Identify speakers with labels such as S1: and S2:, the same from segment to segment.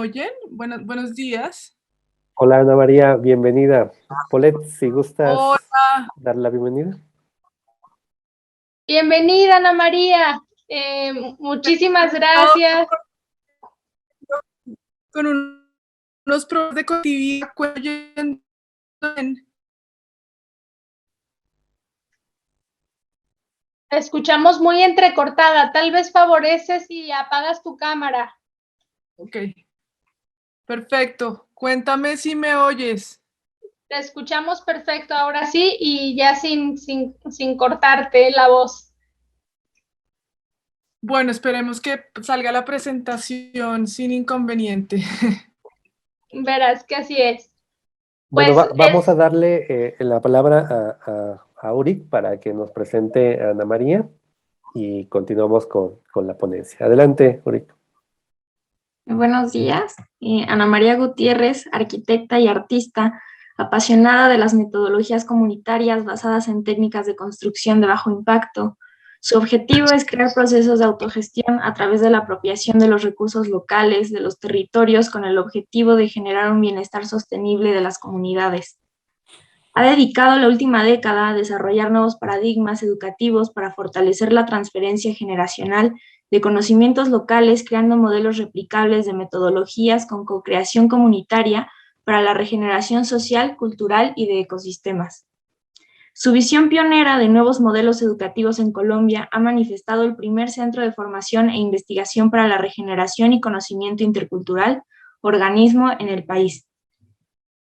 S1: oyen? Buenos días.
S2: Hola Ana María, bienvenida. Polet, si gustas
S1: Hola,
S2: dar la bienvenida.
S3: Bienvenida, Ana María. Muchísimas
S1: todo
S3: gracias.
S1: con unos problemas de conectividad.
S3: Te escuchamos muy entrecortada. Tal vez favorece si apagas tu cámara.
S1: Ok, perfecto. Cuéntame si me oyes.
S3: Te escuchamos perfecto ahora sí y ya sin cortarte la voz.
S1: Bueno, esperemos que salga la presentación sin inconveniente.
S3: Verás que así es.
S2: Bueno,
S3: Pues
S2: vamos a darle la palabra a Uric para que nos presente a Ana María y continuamos con la ponencia. Adelante, Uric.
S4: Buenos días. Ana María Gutiérrez, arquitecta y artista, apasionada de las metodologías comunitarias basadas en técnicas de construcción de bajo impacto. Su objetivo es crear procesos de autogestión a través de la apropiación de los recursos locales, de los territorios, con el objetivo de generar un bienestar sostenible de las comunidades. Ha dedicado la última década a desarrollar nuevos paradigmas educativos para fortalecer la transferencia generacional de conocimientos locales, creando modelos replicables de metodologías con co-creación comunitaria para la regeneración social, cultural y de ecosistemas. Su visión pionera de nuevos modelos educativos en Colombia ha manifestado el primer centro de formación e investigación para la regeneración y conocimiento intercultural, organismo en el país.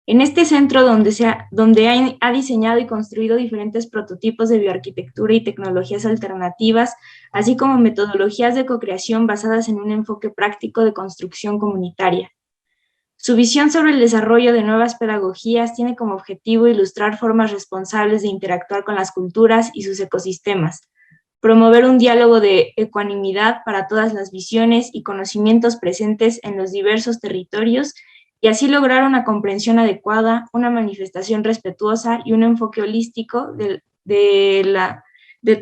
S4: En este centro donde ha diseñado y construido diferentes prototipos de bioarquitectura y tecnologías alternativas, así como metodologías de co-creación basadas en un enfoque práctico de construcción comunitaria. Su visión sobre el desarrollo de nuevas pedagogías tiene como objetivo ilustrar formas responsables de interactuar con las culturas y sus ecosistemas, promover un diálogo de ecuanimidad para todas las visiones y conocimientos presentes en los diversos territorios y así lograr una comprensión adecuada, una manifestación respetuosa y un enfoque holístico de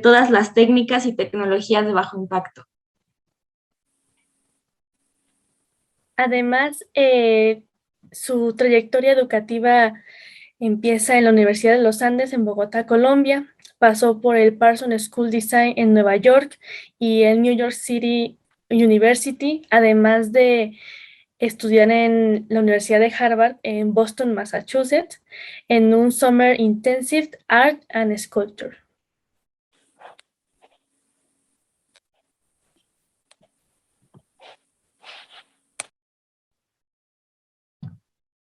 S4: todas las técnicas y tecnologías de bajo impacto.
S5: Además, su trayectoria educativa empieza en la Universidad de los Andes en Bogotá, Colombia. Pasó por el Parsons School Design en Nueva York y el New York City University, además de estudiar en la Universidad de Harvard en Boston, Massachusetts, en un Summer Intensive Art and Sculpture.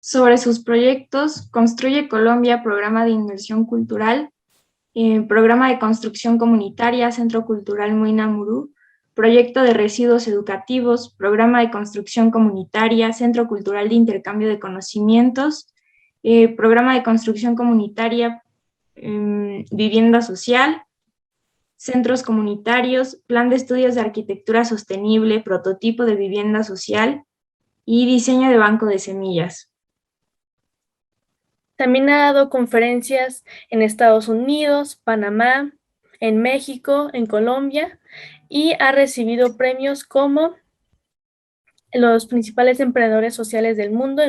S4: Sobre sus proyectos, Construye Colombia, Programa de Inmersión Cultural, Programa de Construcción Comunitaria, Centro Cultural Muinamurú, Proyecto de Residuos Educativos, Programa de Construcción Comunitaria, Centro Cultural de Intercambio de Conocimientos, Programa de Construcción Comunitaria, Vivienda Social, Centros Comunitarios, Plan de Estudios de Arquitectura Sostenible, Prototipo de Vivienda Social y Diseño de Banco de Semillas.
S5: También ha dado conferencias en Estados Unidos, Panamá, en México, en Colombia, y ha recibido premios como los principales emprendedores sociales del mundo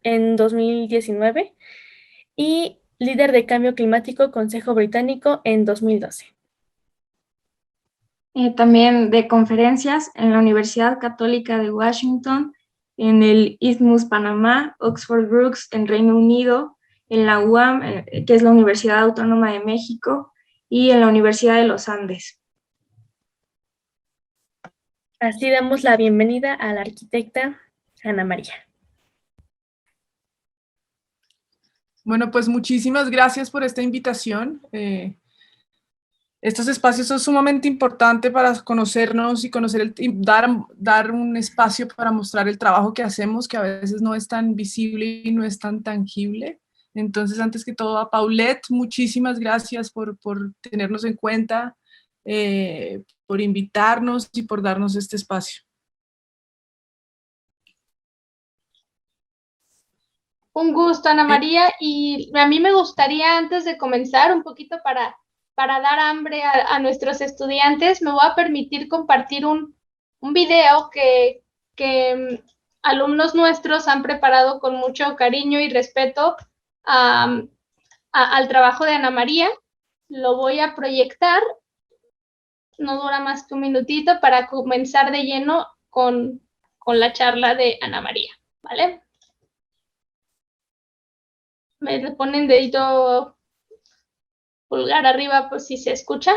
S5: en 2019 y líder de cambio climático Consejo Británico en 2012.
S4: También de conferencias en la Universidad Católica de Washington, en el Isthmus Panamá, Oxford Brookes en Reino Unido, en la UAM, que es la Universidad Autónoma de México, y en la Universidad de los Andes.
S5: Así damos la bienvenida a la arquitecta Ana María.
S1: Bueno, pues muchísimas gracias por esta invitación. Estos espacios son sumamente importantes para conocernos y dar un espacio para mostrar el trabajo que hacemos, que a veces no es tan visible y no es tan tangible. Entonces, antes que todo, a Paulette, muchísimas gracias por tenernos en cuenta, por invitarnos y por darnos este espacio.
S3: Un gusto, Ana María, y a mí me gustaría, antes de comenzar, un poquito para dar hambre a nuestros estudiantes, me voy a permitir compartir un video que alumnos nuestros han preparado con mucho cariño y respeto al trabajo de Ana María. Lo voy a proyectar, no dura más que un minutito para comenzar de lleno con la charla de Ana María, ¿vale? Me ponen dedito pulgar arriba por si se escucha.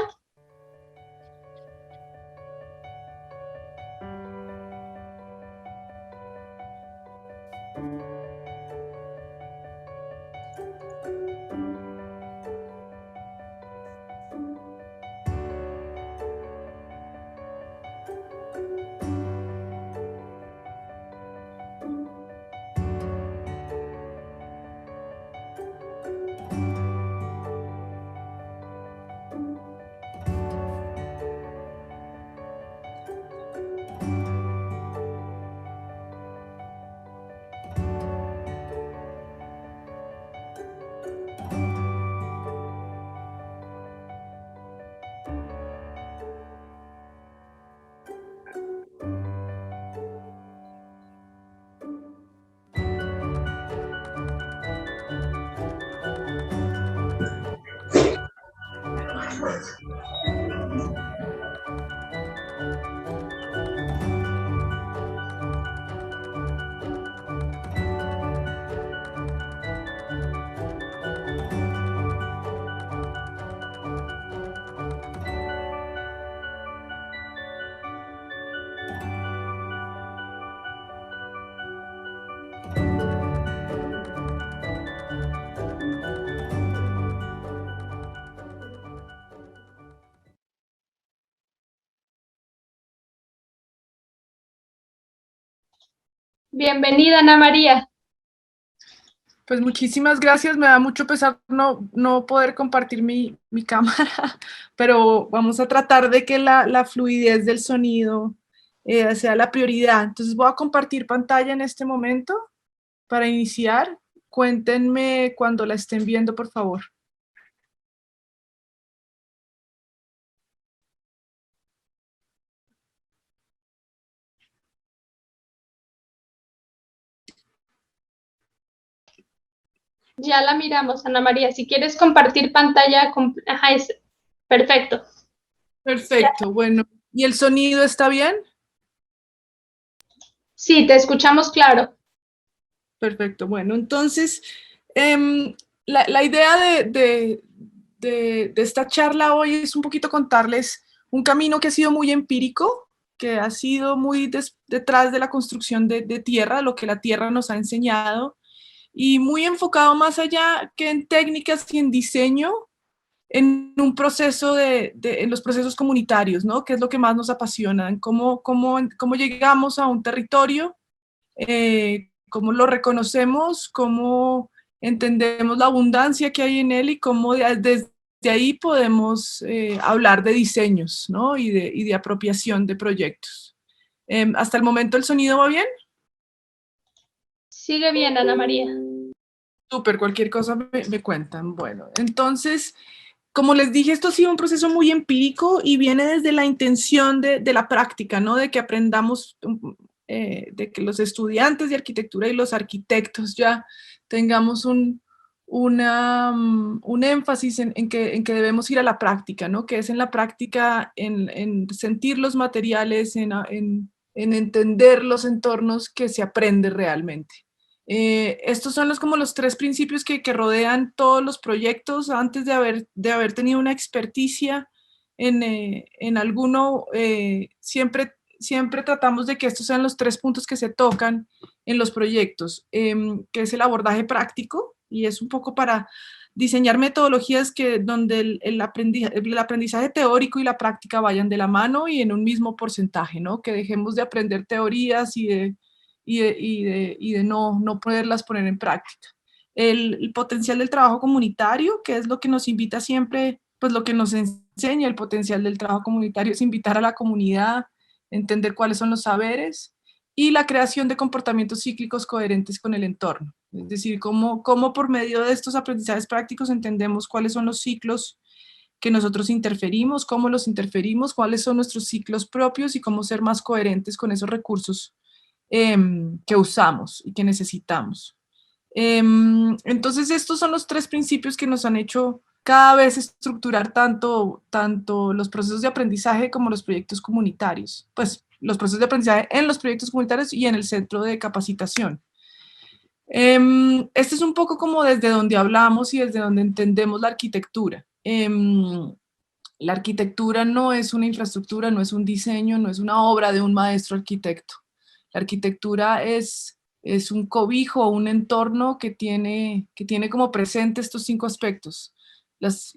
S3: Bienvenida, Ana María.
S1: Pues muchísimas gracias, me da mucho pesar no poder compartir mi cámara, pero vamos a tratar de que la fluidez del sonido sea la prioridad. Entonces voy a compartir pantalla en este momento para iniciar. Cuéntenme cuando la estén viendo, por favor.
S3: Ya la miramos, Ana María. Si quieres compartir pantalla, ajá, es perfecto.
S1: Perfecto, bueno. ¿Y el sonido está bien?
S3: Sí, te escuchamos claro.
S1: Perfecto, bueno, entonces la idea de esta charla hoy es un poquito contarles un camino que ha sido muy empírico, que ha sido muy detrás de la construcción de tierra, lo que la tierra nos ha enseñado, y muy enfocado más allá que en técnicas y en diseño, en un proceso en los procesos comunitarios, ¿no? Que es lo que más nos apasiona, en cómo llegamos a un territorio, cómo lo reconocemos, cómo entendemos la abundancia que hay en él y cómo desde ahí podemos hablar de diseños, ¿no? Y de apropiación de proyectos. ¿Hasta el momento el sonido va bien?
S3: Sigue bien, Ana María.
S1: Súper, cualquier cosa me cuentan. Bueno, entonces, como les dije, esto ha sido un proceso muy empírico y viene desde la intención de la práctica, ¿no? De que aprendamos, de que los estudiantes de arquitectura y los arquitectos ya tengamos un énfasis en que debemos ir a la práctica, ¿no? Que es en la práctica, en sentir los materiales, en entender los entornos que se aprende realmente. Estos son como los tres principios que rodean todos los proyectos. Antes de haber tenido una experticia en alguno, siempre tratamos de que estos sean los tres puntos que se tocan en los proyectos, que es el abordaje práctico, y es un poco para diseñar metodologías donde el aprendizaje teórico y la práctica vayan de la mano y en un mismo porcentaje, ¿no? Que dejemos de aprender teorías y de no poderlas poner en práctica. El potencial del trabajo comunitario, que es lo que nos invita siempre, pues lo que nos enseña el potencial del trabajo comunitario es invitar a la comunidad, entender cuáles son los saberes, y la creación de comportamientos cíclicos coherentes con el entorno. Es decir, cómo por medio de estos aprendizajes prácticos entendemos cuáles son los ciclos que nosotros interferimos, cómo los interferimos, cuáles son nuestros ciclos propios y cómo ser más coherentes con esos recursos que usamos y que necesitamos. Entonces estos son los 3 principios que nos han hecho cada vez estructurar tanto los procesos de aprendizaje como los proyectos comunitarios. Pues los procesos de aprendizaje en los proyectos comunitarios y en el centro de capacitación. Este es un poco como desde donde hablamos y desde donde entendemos la arquitectura. La arquitectura no es una infraestructura, no es un diseño, no es una obra de un maestro arquitecto. La arquitectura es un cobijo, un entorno que tiene como presente estos 5 aspectos.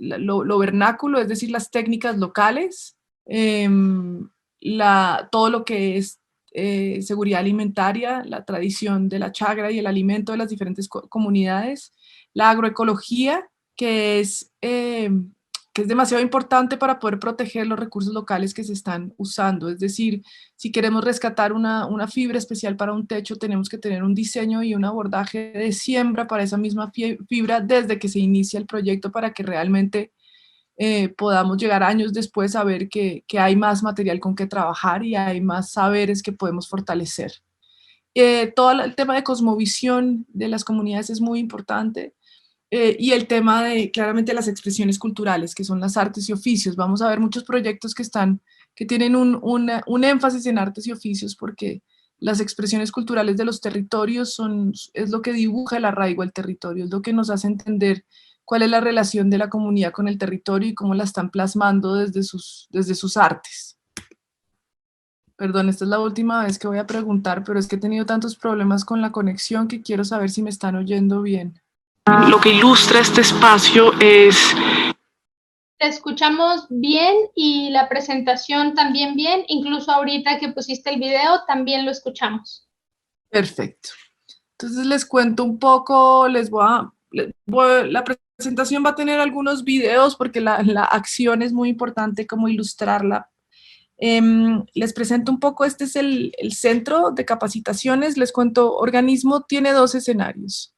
S1: Lo vernáculo, es decir, las técnicas locales, todo lo que es seguridad alimentaria, la tradición de la chagra y el alimento de las diferentes comunidades, la agroecología, que es demasiado importante para poder proteger los recursos locales que se están usando. Es decir, si queremos rescatar una fibra especial para un techo, tenemos que tener un diseño y un abordaje de siembra para esa misma fibra desde que se inicia el proyecto, para que realmente podamos llegar años después a ver que hay más material con que trabajar y hay más saberes que podemos fortalecer. Todo el tema de cosmovisión de las comunidades es muy importante. Y el tema de, claramente, las expresiones culturales, que son las artes y oficios. Vamos a ver muchos proyectos que tienen un énfasis en artes y oficios, porque las expresiones culturales de los territorios es lo que dibuja el arraigo al territorio, es lo que nos hace entender cuál es la relación de la comunidad con el territorio y cómo la están plasmando desde sus artes. Perdón, esta es la última vez que voy a preguntar, pero es que he tenido tantos problemas con la conexión que quiero saber si me están oyendo bien. Lo que ilustra este espacio es...
S3: Te escuchamos bien y la presentación también bien, incluso ahorita que pusiste el video también lo escuchamos.
S1: Perfecto. Entonces les cuento un poco, la presentación va a tener algunos videos porque la acción es muy importante, como ilustrarla. Les presento un poco, este es el centro de capacitaciones. Les cuento, Organismo tiene 2 escenarios.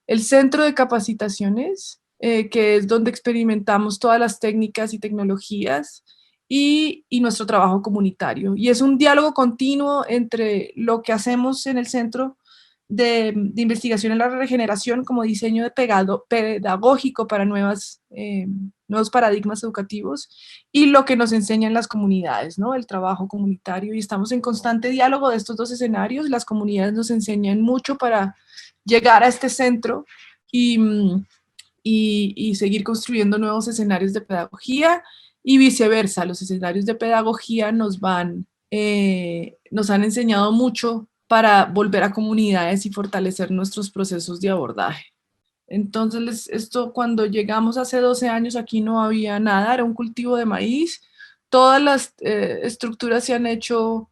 S1: El centro de capacitaciones, que es donde experimentamos todas las técnicas y tecnologías, y nuestro trabajo comunitario. Y es un diálogo continuo entre lo que hacemos en el centro de investigación en la regeneración como diseño pedagógico para nuevos paradigmas educativos, y lo que nos enseñan las comunidades, ¿no? El trabajo comunitario. Y estamos en constante diálogo de estos 2 escenarios. Las comunidades nos enseñan mucho para llegar a este centro y seguir construyendo nuevos escenarios de pedagogía, y viceversa. Los escenarios de pedagogía nos han enseñado mucho para volver a comunidades y fortalecer nuestros procesos de abordaje. Entonces, esto, cuando llegamos hace 12 años, aquí no había nada, era un cultivo de maíz. Todas las estructuras se han hecho,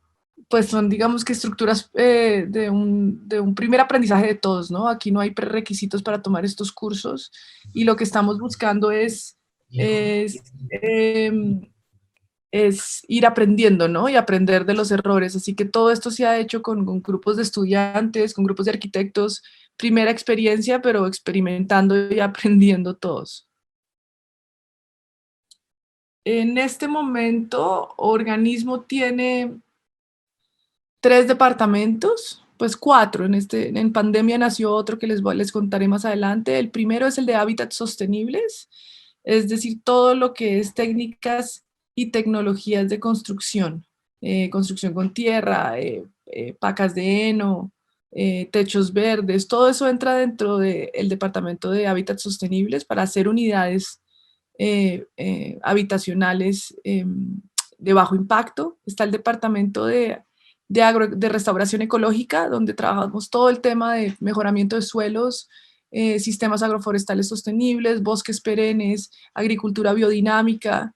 S1: pues son, digamos, que estructuras de un primer aprendizaje de todos, ¿no? Aquí no hay prerequisitos para tomar estos cursos, y lo que estamos buscando es ir aprendiendo, ¿no? Y aprender de los errores. Así que todo esto se ha hecho con grupos de estudiantes, con grupos de arquitectos, primera experiencia, pero experimentando y aprendiendo todos. En este momento, Organismo tiene 3 departamentos, pues 4. En pandemia nació otro que les contaré más adelante. El primero es el de hábitats sostenibles, es decir, todo lo que es técnicas y tecnologías de construcción, construcción con tierra, pacas de heno, techos verdes, todo eso entra dentro del departamento de hábitats sostenibles para hacer unidades habitacionales de bajo impacto. Está el departamento de restauración ecológica, donde trabajamos todo el tema de mejoramiento de suelos, sistemas agroforestales sostenibles, bosques perennes, agricultura biodinámica,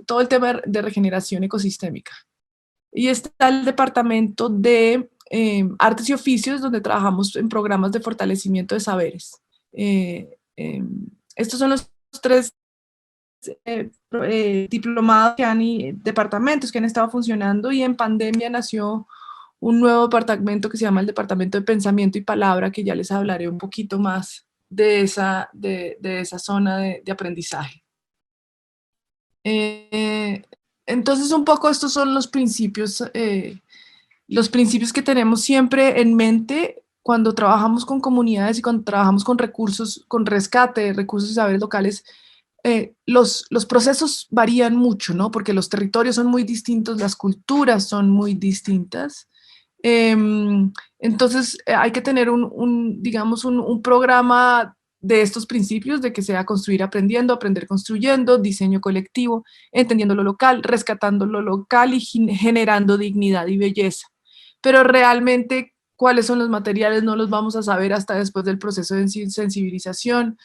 S1: todo el tema de regeneración ecosistémica. Y está el departamento de artes y oficios, donde trabajamos en programas de fortalecimiento de saberes. Estos son los 3 diplomados departamentos que han estado funcionando, y en pandemia nació un nuevo departamento que se llama el Departamento de Pensamiento y Palabra, que ya les hablaré un poquito más de esa zona de aprendizaje. Entonces, un poco estos son los principios los principios que tenemos siempre en mente cuando trabajamos con comunidades y cuando trabajamos con recursos, con rescate de recursos y saberes locales. Los procesos varían mucho, ¿no? Porque los territorios son muy distintos, las culturas son muy distintas. Entonces hay que tener digamos, un programa de estos principios, de que sea construir aprendiendo, aprender construyendo, diseño colectivo, entendiendo lo local, rescatando lo local y generando dignidad y belleza. Pero realmente cuáles son los materiales no los vamos a saber hasta después del proceso de sensibilización.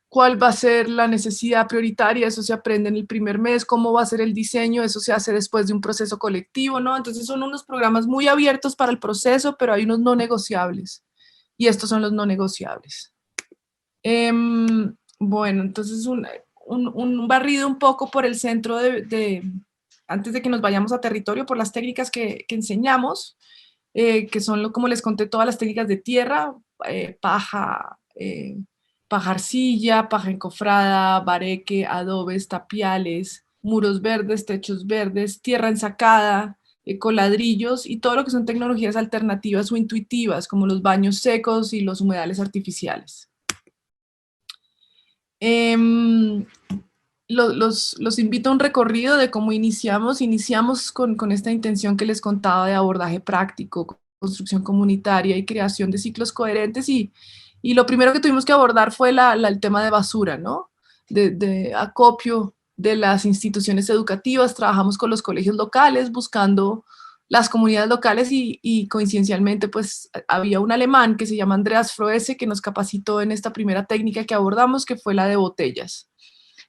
S1: Cuál va a ser la necesidad prioritaria, eso se aprende en el primer mes, cómo va a ser el diseño, eso se hace después de un proceso colectivo, ¿no? Entonces son unos programas muy abiertos para el proceso, pero hay unos no negociables, y estos son los no negociables. Bueno, entonces un barrido un poco por el centro antes de que nos vayamos a territorio, por las técnicas que enseñamos, que son, como les conté, todas las técnicas de tierra, paja, paja arcilla, paja encofrada, bareque, adobes, tapiales, muros verdes, techos verdes, tierra ensacada, con ladrillos y todo lo que son tecnologías alternativas o intuitivas, como los baños secos y los humedales artificiales. Los invito a un recorrido de cómo iniciamos. Iniciamos con esta intención que les contaba de abordaje práctico, construcción comunitaria y creación de ciclos coherentes, y lo primero que tuvimos que abordar fue el tema de basura, ¿no? De acopio de las instituciones educativas. Trabajamos con los colegios locales buscando las comunidades locales y coincidencialmente pues había un alemán que se llama Andreas Froese que nos capacitó en esta primera técnica que abordamos, que fue la de botellas.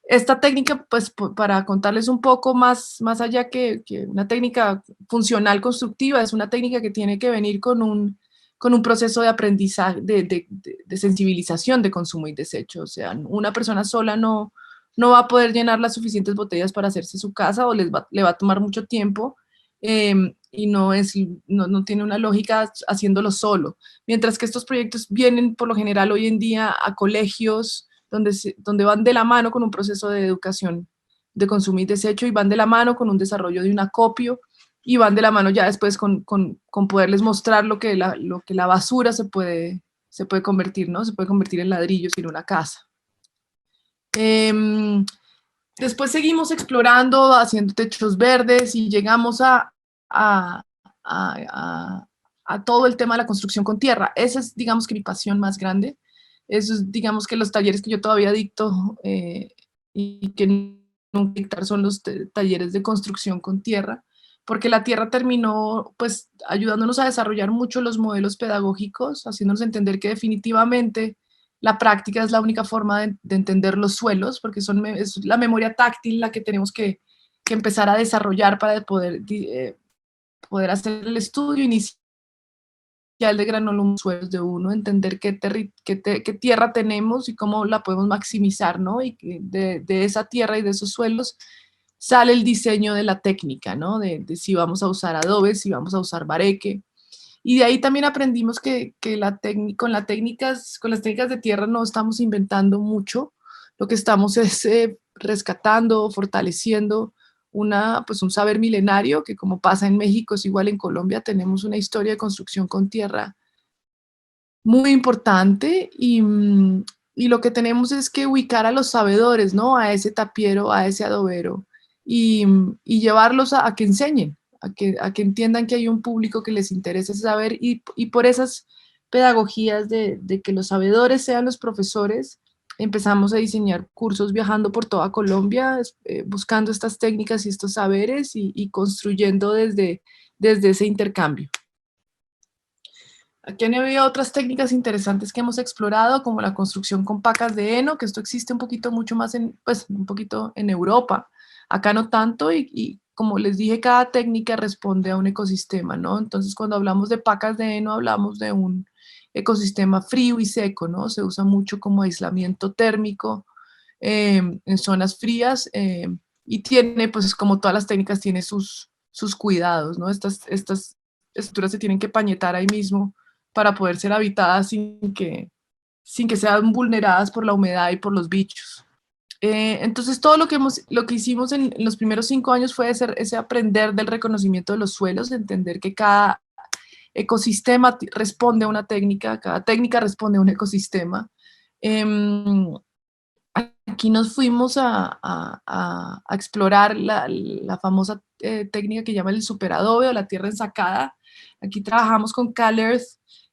S1: Esta técnica, pues para contarles un poco más allá que una técnica funcional constructiva, es una técnica que tiene que venir con un proceso de aprendizaje, de sensibilización de consumo y desecho. O sea, una persona sola no va a poder llenar las suficientes botellas para hacerse su casa, o le va a tomar mucho tiempo, y no tiene una lógica haciéndolo solo. Mientras que estos proyectos vienen por lo general hoy en día a colegios, donde van de la mano con un proceso de educación de consumo y desecho, y van de la mano con un desarrollo de un acopio, y van de la mano ya después con poderles mostrar lo que la basura se puede convertir, ¿no? Se puede convertir en ladrillos y en una casa. Después seguimos explorando, haciendo techos verdes, y llegamos a todo el tema de la construcción con tierra. Esa es, digamos, que mi pasión más grande. Eso es, digamos, que los talleres que yo todavía dicto y que nunca dictar son los talleres de construcción con tierra, porque la tierra terminó pues ayudándonos a desarrollar mucho los modelos pedagógicos, haciéndonos entender que definitivamente la práctica es la única forma de entender los suelos, porque es la memoria táctil la que tenemos que empezar a desarrollar para poder hacer el estudio inicial de granulum suelos de uno, entender qué tierra tenemos y cómo la podemos maximizar, ¿no? Y que de esa tierra y de esos suelos sale el diseño de la técnica, ¿no? De si vamos a usar adobes, si vamos a usar bareque. Y de ahí también aprendimos que con las técnicas de tierra no estamos inventando mucho, lo que estamos es rescatando, fortaleciendo un saber milenario, que como pasa en México es igual en Colombia. Tenemos una historia de construcción con tierra muy importante, y lo que tenemos es que ubicar a los sabedores, ¿no? A ese tapiero, a ese adobero, y llevarlos a que enseñen, a que entiendan que hay un público que les interesa saber, y por esas pedagogías de que los sabedores sean los profesores, empezamos a diseñar cursos viajando por toda Colombia, buscando estas técnicas y estos saberes, y construyendo desde ese intercambio. Aquí han habido otras técnicas interesantes que hemos explorado, como la construcción con pacas de heno, que esto existe mucho más un poquito en Europa. Acá no tanto, y como les dije, cada técnica responde a un ecosistema, ¿no? Entonces, cuando hablamos de pacas de heno, hablamos de un ecosistema frío y seco, ¿no? Se usa mucho como aislamiento térmico en zonas frías, y tiene, pues como todas las técnicas, tiene sus cuidados, ¿no? Estas estructuras se tienen que pañetar ahí mismo para poder ser habitadas sin que sean vulneradas por la humedad y por los bichos. Entonces todo lo que hicimos en los primeros 5 años fue ese aprender del reconocimiento de los suelos, entender que cada ecosistema responde a una técnica, cada técnica responde a un ecosistema. Aquí nos fuimos a explorar la famosa técnica que llama el superadobe o la tierra ensacada. Aquí trabajamos con CalEarth,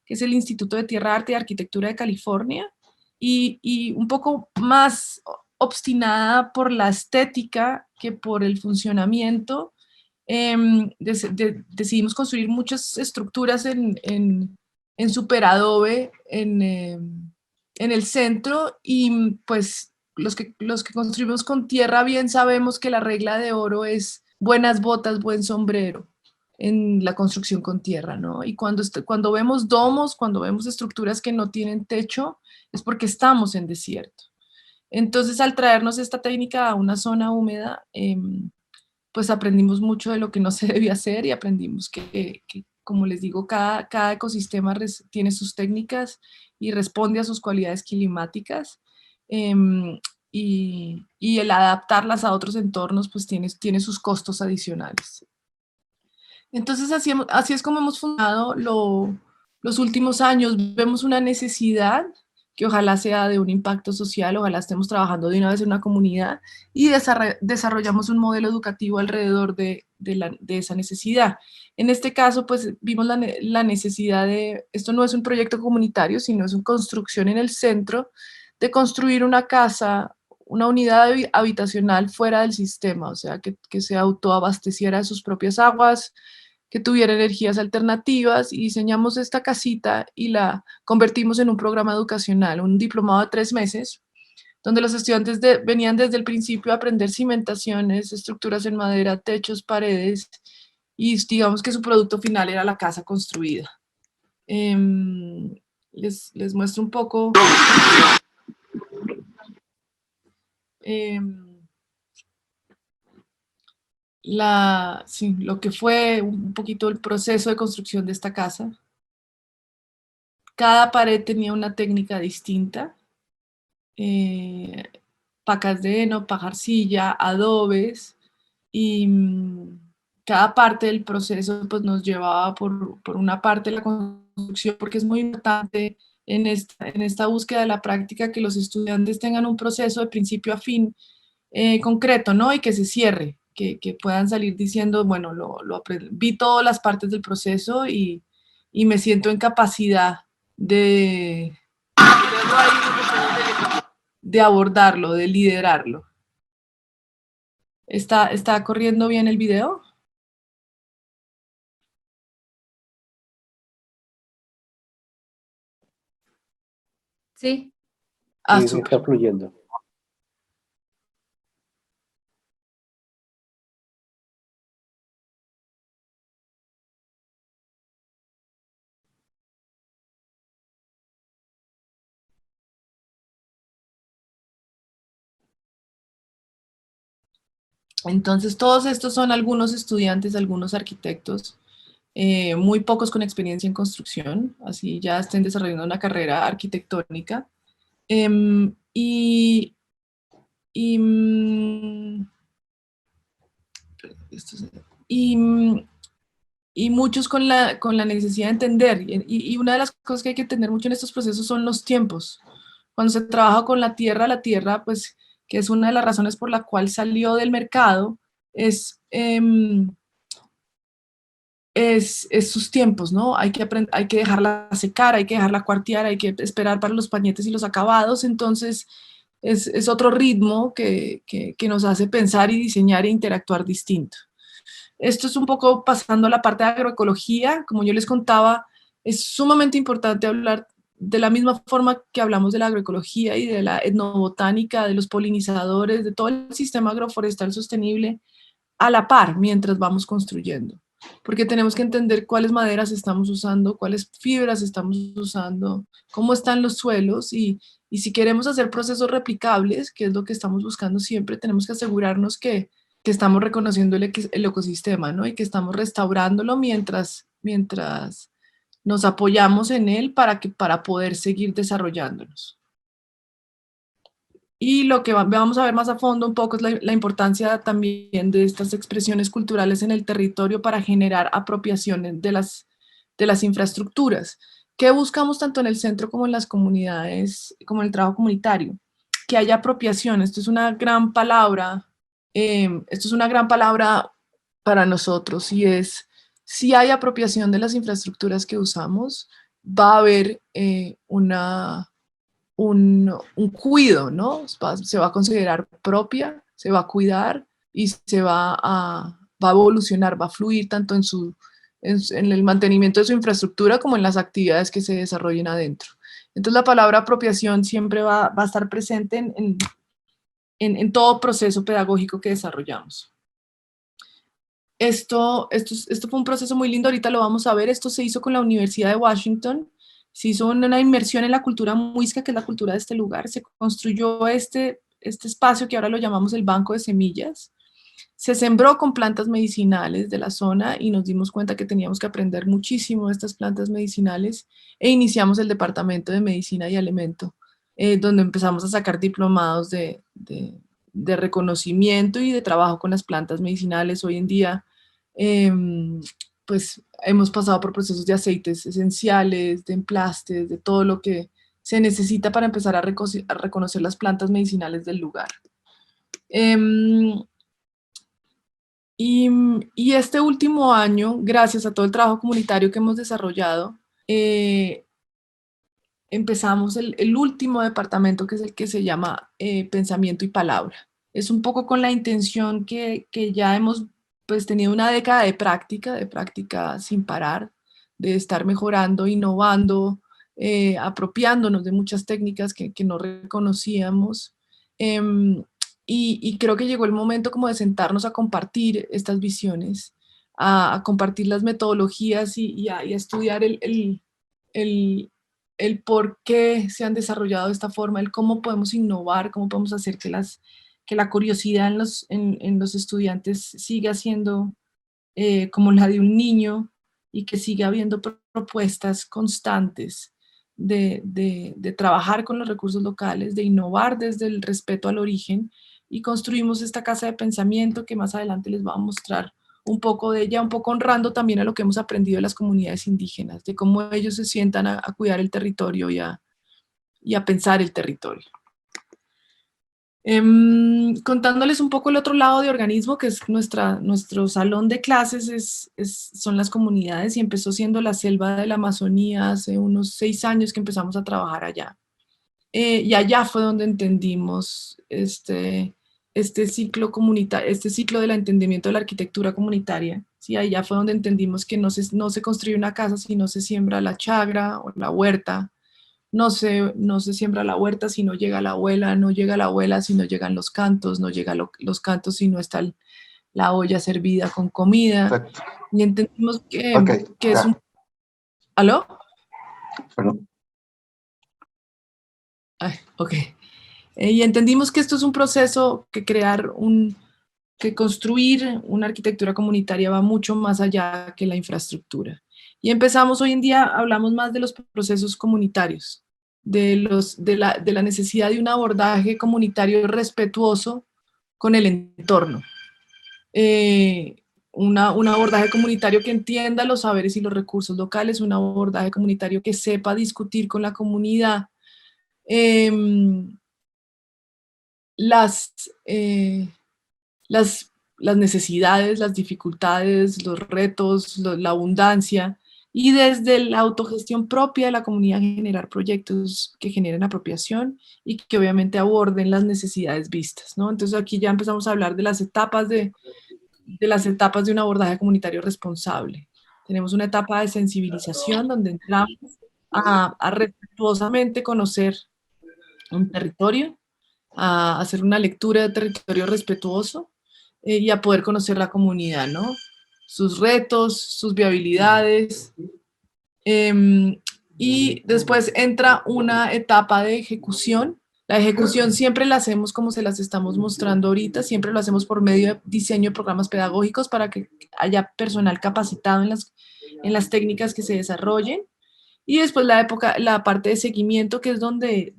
S1: que es el Instituto de Tierra, Arte y Arquitectura de California, y un poco más obstinada por la estética que por el funcionamiento. Decidimos construir muchas estructuras en superadobe en el centro, y pues los que construimos con tierra bien sabemos que la regla de oro es buenas botas, buen sombrero en la construcción con tierra, ¿no? Y cuando vemos domos, cuando vemos estructuras que no tienen techo, es porque estamos en desierto. Entonces, al traernos esta técnica a una zona húmeda, pues aprendimos mucho de lo que no se debía hacer, y aprendimos que como les digo, cada ecosistema tiene sus técnicas y responde a sus cualidades climáticas, y el adaptarlas a otros entornos pues tiene sus costos adicionales. Entonces así es como hemos fundado los últimos años. Vemos una necesidad que ojalá sea de un impacto social, ojalá estemos trabajando de una vez en una comunidad, y desarrollamos un modelo educativo alrededor de esa necesidad. En este caso, pues vimos la necesidad esto no es un proyecto comunitario, sino es una construcción en el centro, de construir una casa, una unidad habitacional fuera del sistema, o sea, que se autoabasteciera de sus propias aguas, que tuviera energías alternativas, y diseñamos esta casita y la convertimos en un programa educacional, un diplomado de 3 meses, donde los estudiantes venían desde el principio a aprender cimentaciones, estructuras en madera, techos, paredes, y digamos que su producto final era la casa construida. Les muestro un poco lo que fue un poquito el proceso de construcción de esta casa. Cada pared tenía una técnica distinta, pacas de heno, pajarcilla, adobes, y cada parte del proceso pues nos llevaba por una parte la construcción, porque es muy importante en esta búsqueda de la práctica que los estudiantes tengan un proceso de principio a fin concreto, ¿no? Y que se cierre, que puedan salir diciendo, bueno, vi todas las partes del proceso y me siento en capacidad de abordarlo, de liderarlo. ¿Está corriendo bien el video?
S6: Sí.
S2: Sí,
S1: Súper.
S2: está fluyendo.
S1: Entonces, todos estos son algunos estudiantes, algunos arquitectos, muy pocos con experiencia en construcción, así ya estén desarrollando una carrera arquitectónica. Y muchos con la necesidad de entender. Y una de las cosas que hay que entender mucho en estos procesos son los tiempos. Cuando se trabaja con la tierra, pues, que es una de las razones por la cual salió del mercado, es sus tiempos, ¿no? Hay que dejarla secar, hay que dejarla cuartear, hay que esperar para los pañetes y los acabados. Entonces es otro ritmo que nos hace pensar y diseñar e interactuar distinto. Esto es un poco pasando a la parte de agroecología. Como yo les contaba, es sumamente importante hablar de la misma forma que hablamos de la agroecología y de la etnobotánica, de los polinizadores, de todo el sistema agroforestal sostenible a la par mientras vamos construyendo. Porque tenemos que entender cuáles maderas estamos usando, cuáles fibras estamos usando, cómo están los suelos, y si queremos hacer procesos replicables, que es lo que estamos buscando siempre, tenemos que asegurarnos que estamos reconociendo el ecosistema, ¿no? Y que estamos restaurándolo mientras nos apoyamos en él para poder seguir desarrollándonos. Y lo que vamos a ver más a fondo un poco es la importancia también de estas expresiones culturales en el territorio para generar apropiaciones de las infraestructuras. ¿Qué buscamos tanto en el centro como en las comunidades, como en el trabajo comunitario? Que haya apropiación. Esto es una gran palabra, para nosotros, y es, si hay apropiación de las infraestructuras que usamos, va a haber un cuido, ¿no? Se va a considerar propia, se va a cuidar y va a evolucionar, va a fluir tanto en el mantenimiento de su infraestructura como en las actividades que se desarrollen adentro. Entonces la palabra apropiación siempre va a estar presente en todo proceso pedagógico que desarrollamos. Esto fue un proceso muy lindo, ahorita lo vamos a ver. Esto se hizo con la Universidad de Washington, se hizo una inmersión en la cultura muisca, que es la cultura de este lugar. Se construyó este espacio que ahora lo llamamos el Banco de Semillas. Se sembró con plantas medicinales de la zona y nos dimos cuenta que teníamos que aprender muchísimo de estas plantas medicinales, e iniciamos el departamento de medicina y alimento, donde empezamos a sacar diplomados de reconocimiento y de trabajo con las plantas medicinales. Hoy en día, pues hemos pasado por procesos de aceites esenciales, de emplastes, de todo lo que se necesita para empezar a reconocer las plantas medicinales del lugar. Y este último año, gracias a todo el trabajo comunitario que hemos desarrollado, empezamos el último departamento, que es el que se llama Pensamiento y Palabra. Es un poco con la intención que ya hemos pues tenido una década de práctica sin parar, de estar mejorando, innovando, apropiándonos de muchas técnicas que no reconocíamos. Y creo que llegó el momento como de sentarnos a compartir estas visiones, a compartir las metodologías y a estudiar el por qué se han desarrollado de esta forma, el cómo podemos innovar, cómo podemos hacer que la curiosidad en los estudiantes siga siendo como la de un niño, y que siga habiendo propuestas constantes de trabajar con los recursos locales, de innovar desde el respeto al origen, y construimos esta casa de pensamiento que más adelante les voy a mostrar un poco de ella, un poco honrando también a lo que hemos aprendido de las comunidades indígenas, de cómo ellos se sientan a cuidar el territorio y a pensar el territorio. Contándoles un poco el otro lado de organismo, que es nuestro salón de clases, son las comunidades, y empezó siendo la selva de la Amazonía hace unos 6 años que empezamos a trabajar allá. Y allá fue donde entendimos este ciclo comunitario, este ciclo del entendimiento de la arquitectura comunitaria. ¿Sí? Allá fue donde entendimos que no se construye una casa, sino se siembra la chagra o la huerta. No se siembra la huerta si no llega la abuela, no llega la abuela si no llegan los cantos, no llegan los cantos si no está la olla servida con comida.
S7: Exacto.
S1: Y entendimos que,
S7: Okay,
S1: que es un... ¿Aló?
S7: Perdón.
S1: Ay, ok. Y entendimos que esto es un proceso, que construir una arquitectura comunitaria va mucho más allá que la infraestructura. Y empezamos, hoy en día hablamos más de los procesos comunitarios, de la necesidad de un abordaje comunitario respetuoso con el entorno. Un abordaje comunitario que entienda los saberes y los recursos locales, un abordaje comunitario que sepa discutir con la comunidad las necesidades, las dificultades, los retos, la abundancia, y desde la autogestión propia de la comunidad generar proyectos que generen apropiación y que obviamente aborden las necesidades vistas, ¿no? Entonces aquí ya empezamos a hablar de las etapas de un abordaje comunitario responsable. Tenemos una etapa de sensibilización donde entramos a respetuosamente conocer un territorio, a hacer una lectura de territorio respetuoso, y a poder conocer la comunidad, ¿no? Sus retos, sus viabilidades. Y después entra una etapa de ejecución. La ejecución siempre la hacemos como se las estamos mostrando ahorita, siempre lo hacemos por medio de diseño de programas pedagógicos para que haya personal capacitado en las técnicas que se desarrollen. Y después la parte de seguimiento, que es donde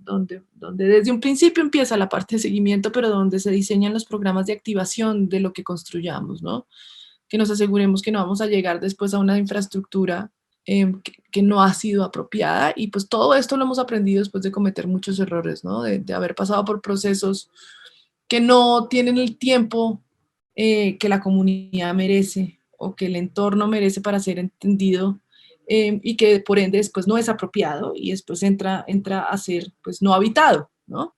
S1: desde un principio empieza la parte de seguimiento, pero donde se diseñan los programas de activación de lo que construyamos, ¿no? Que nos aseguremos que no vamos a llegar después a una infraestructura que no ha sido apropiada. Y pues todo esto lo hemos aprendido después de cometer muchos errores, ¿no? De haber pasado por procesos que no tienen el tiempo que la comunidad merece o que el entorno merece para ser entendido, y que por ende después no es apropiado y después entra a ser pues no habitado, ¿no?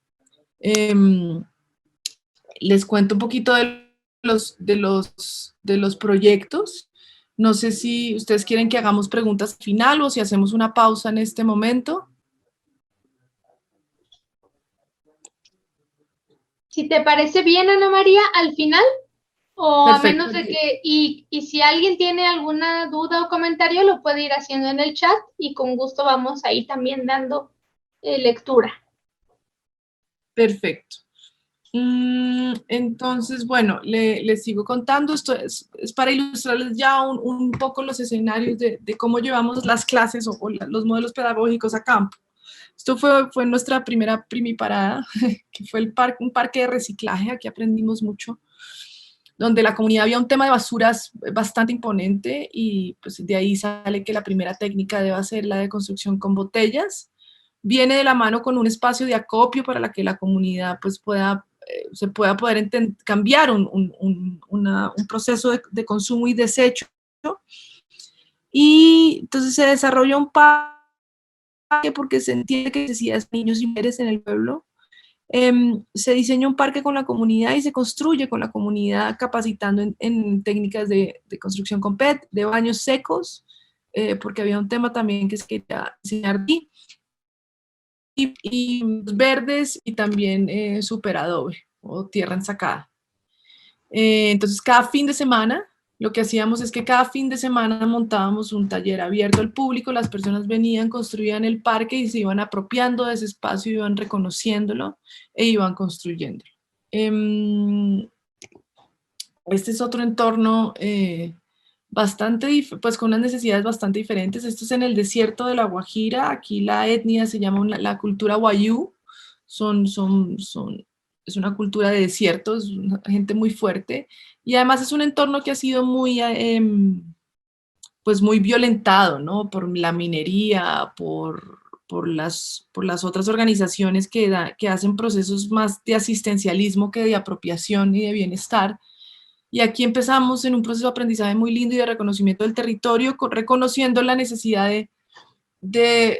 S1: Les cuento un poquito de los proyectos. No sé si ustedes quieren que hagamos preguntas al final o si hacemos una pausa en este momento.
S3: Si te parece bien, Ana María, al final, o
S1: Perfecto.
S3: a menos de que, y si alguien tiene alguna duda o comentario, lo puede ir haciendo en el chat y con gusto vamos ahí también dando lectura.
S1: Perfecto. Entonces, bueno, les sigo contando. Esto es para ilustrarles ya un poco los escenarios de cómo llevamos las clases o los modelos pedagógicos a campo. Esto fue nuestra primera primiparada, que fue un parque de reciclaje. Aquí aprendimos mucho, donde la comunidad había un tema de basuras bastante imponente y pues de ahí sale que la primera técnica debe ser la de construcción con botellas. Viene de la mano con un espacio de acopio para que la comunidad pues se pueda poder cambiar un proceso de consumo y desecho. Y entonces se desarrolla un parque porque se entiende que necesidades de niños y mujeres en el pueblo. Se diseña un parque con la comunidad y se construye con la comunidad, capacitando en técnicas de construcción con PET, de baños secos, porque había un tema también que se quería enseñar aquí, y verdes y también superadobe o tierra ensacada. Entonces, cada fin de semana, lo que hacíamos es que cada fin de semana montábamos un taller abierto al público, las personas venían, construían el parque y se iban apropiando de ese espacio, iban reconociéndolo e iban construyéndolo. Este es otro entorno pues con unas necesidades bastante diferentes. Esto es en el desierto de La Guajira. Aquí la etnia se llama la cultura Wayuu. Es una cultura de desierto, es una gente muy fuerte. Y además es un entorno que ha sido pues muy violentado, ¿no? Por la minería, por las otras organizaciones que hacen procesos más de asistencialismo que de apropiación y de bienestar. Y aquí empezamos en un proceso de aprendizaje muy lindo y de reconocimiento del territorio, reconociendo la necesidad de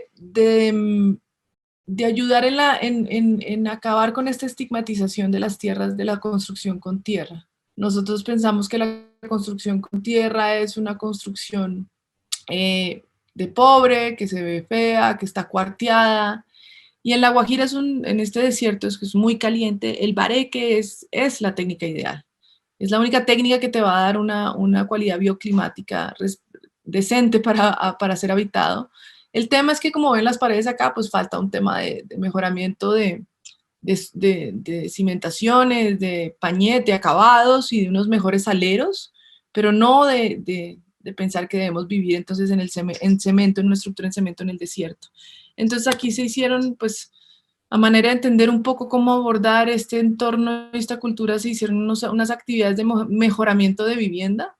S1: ayudar en acabar con esta estigmatización de las tierras, de la construcción con tierra. Nosotros pensamos que la construcción con tierra es una construcción de pobre, que se ve fea, que está cuarteada. Y en La Guajira, en este desierto es muy caliente, el bareque es la técnica ideal. Es la única técnica que te va a dar una cualidad bioclimática decente para ser habitado. El tema es que, como ven las paredes acá, pues falta un tema de mejoramiento de cimentaciones, de pañete, acabados y de unos mejores aleros, pero no de pensar que debemos vivir entonces en cemento, en una estructura en cemento en el desierto. Entonces aquí se hicieron, pues, a manera de entender un poco cómo abordar este entorno, esta cultura, se hicieron unas actividades de mejoramiento de vivienda.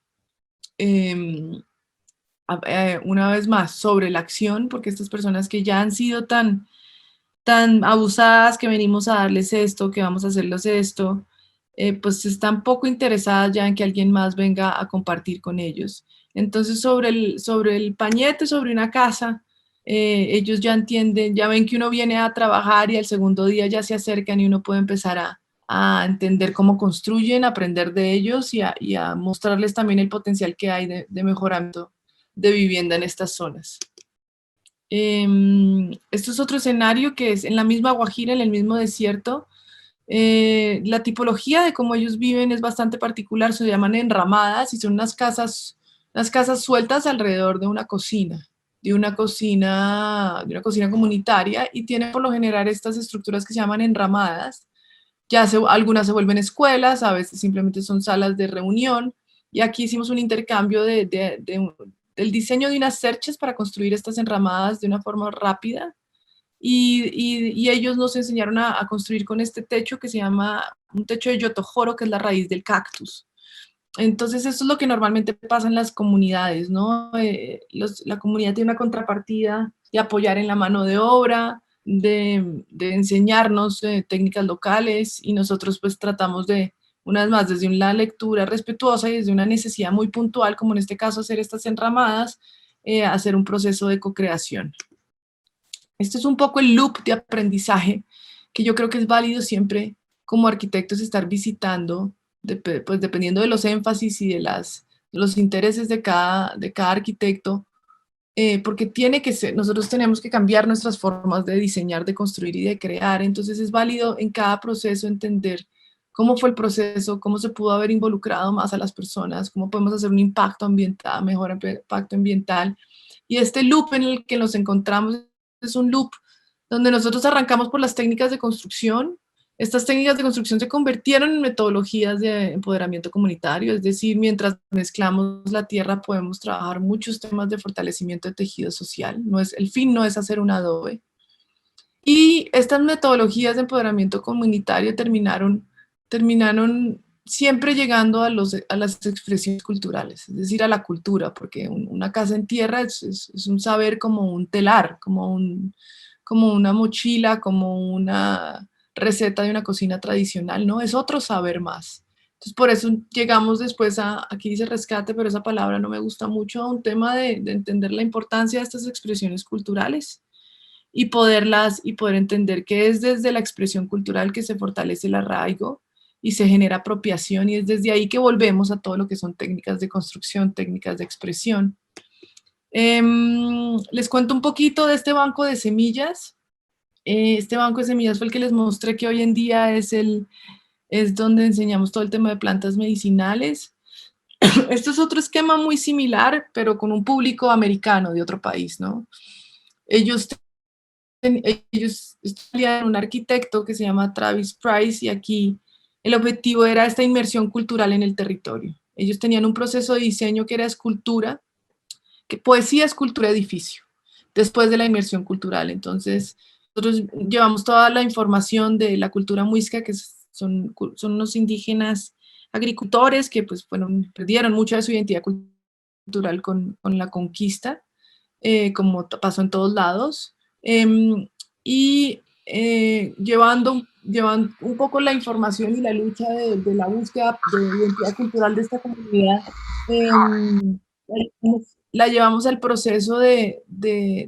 S1: Una vez más, sobre la acción, porque estas personas que ya han sido tan abusadas, que venimos a darles esto, que vamos a hacerles esto, pues están poco interesadas ya en que alguien más venga a compartir con ellos. Entonces, sobre el pañete, sobre una casa, ellos ya entienden, ya ven que uno viene a trabajar y al segundo día ya se acercan y uno puede empezar a entender cómo construyen, aprender de ellos y a mostrarles también el potencial que hay de mejoramiento de vivienda en estas zonas. Esto es otro escenario que es en la misma Guajira, en el mismo desierto. La tipología de cómo ellos viven es bastante particular, se llaman enramadas y son unas casas sueltas alrededor de una cocina comunitaria, y tienen por lo general estas estructuras que se llaman enramadas. Algunas se vuelven escuelas, a veces simplemente son salas de reunión, y aquí hicimos un intercambio de del diseño de unas cerches para construir estas enramadas de una forma rápida. Y ellos nos enseñaron a construir con este techo que se llama un techo de yotojoro, que es la raíz del cactus. Entonces, eso es lo que normalmente pasa en las comunidades, ¿no? La comunidad tiene una contrapartida de apoyar en la mano de obra, de enseñarnos técnicas locales, y nosotros pues tratamos de, una vez más, desde una lectura respetuosa y desde una necesidad muy puntual, como en este caso hacer estas enramadas, hacer un proceso de co-creación. Este es un poco el loop de aprendizaje que yo creo que es válido siempre como arquitectos estar visitando, pues dependiendo de los énfasis y de los intereses de cada arquitecto, porque tiene que ser, nosotros tenemos que cambiar nuestras formas de diseñar, de construir y de crear. Entonces es válido en cada proceso entender cómo fue el proceso, cómo se pudo haber involucrado más a las personas, cómo podemos hacer un impacto ambiental, mejor impacto ambiental. Y este loop en el que nos encontramos es un loop donde nosotros arrancamos por las técnicas de construcción. Estas técnicas de construcción se convirtieron en metodologías de empoderamiento comunitario, es decir, mientras mezclamos la tierra podemos trabajar muchos temas de fortalecimiento de tejido social. El fin no es hacer un adobe. Y estas metodologías de empoderamiento comunitario terminaron siempre llegando a las expresiones culturales, es decir, a la cultura, porque una casa en tierra es un saber como un telar, como una mochila, como una receta de una cocina tradicional, ¿no? Es otro saber más. Entonces, por eso llegamos después aquí dice rescate, pero esa palabra no me gusta mucho, a un tema de entender la importancia de estas expresiones culturales y poder entender que es desde la expresión cultural que se fortalece el arraigo y se genera apropiación, y es desde ahí que volvemos a todo lo que son técnicas de construcción, técnicas de expresión. Les cuento un poquito de este banco de semillas. Este banco de semillas fue el que les mostré que hoy en día es donde enseñamos todo el tema de plantas medicinales. Esto es otro esquema muy similar, pero con un público americano de otro país, ¿no? Ellos estudian un arquitecto que se llama Travis Price, y aquí el objetivo era esta inmersión cultural en el territorio. Ellos tenían un proceso de diseño que era escultura, que poesía, escultura, edificio, después de la inmersión cultural. Entonces, nosotros llevamos toda la información de la cultura muisca, que son unos indígenas agricultores que pues, perdieron mucha de su identidad cultural con la conquista, como pasó en todos lados, y llevando un poco la información y la lucha de la búsqueda de identidad cultural de esta comunidad, la llevamos al proceso de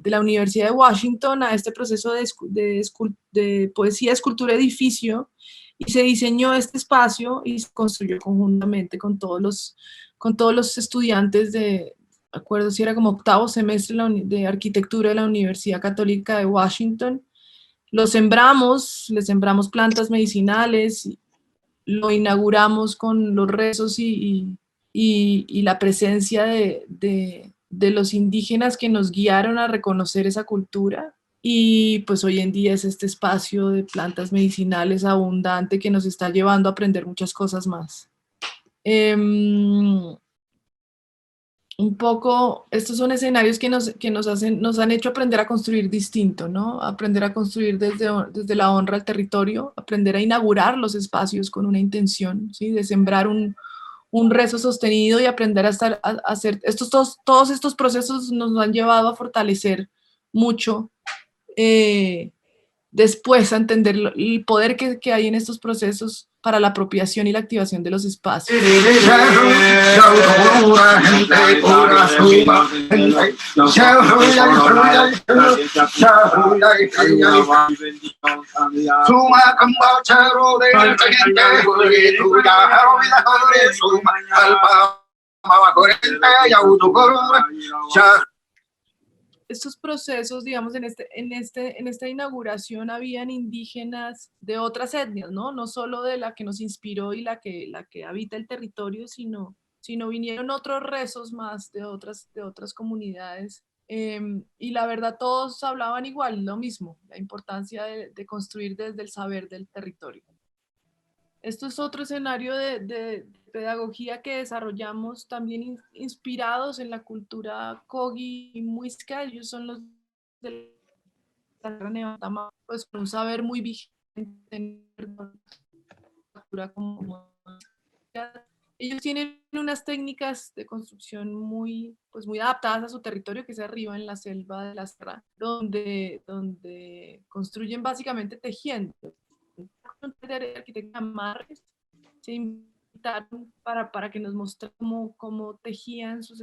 S1: la Universidad de Washington, a este proceso de poesía, escultura, edificio, y se diseñó este espacio y se construyó conjuntamente con todos los estudiantes de, acuerdo si era como octavo semestre de arquitectura de la Universidad Católica de Washington. Les sembramos plantas medicinales, lo inauguramos con los rezos y la presencia de los indígenas que nos guiaron a reconocer esa cultura. Y pues hoy en día es este espacio de plantas medicinales abundante que nos está llevando a aprender muchas cosas más. Un poco, estos son escenarios que nos han hecho aprender a construir distinto, ¿no? Aprender a construir desde la honra al territorio, aprender a inaugurar los espacios con una intención, ¿sí? De sembrar un rezo sostenido y aprender a hacer, todos estos procesos nos han llevado a fortalecer mucho, después a entender el poder que hay en estos procesos para la apropiación y la activación de los espacios. Estos procesos, digamos, en esta inauguración habían indígenas de otras etnias, ¿no? No solo de la que nos inspiró y la que habita el territorio, sino vinieron otros rezos más de otras comunidades. Y la verdad todos hablaban igual, lo mismo, la importancia de construir desde el saber del territorio. Esto es otro escenario de pedagogía que desarrollamos también inspirados en la cultura Kogi y Muisca. Ellos son los de la Sierra Nevada de Tama, pues con un saber muy vigente en la cultura como ellos tienen unas técnicas de construcción pues muy adaptadas a su territorio, que es arriba en la selva de la sierra, donde construyen básicamente tejiendo. Un taller de arquitectura Marres se invitaron para que nos mostraran cómo tejían sus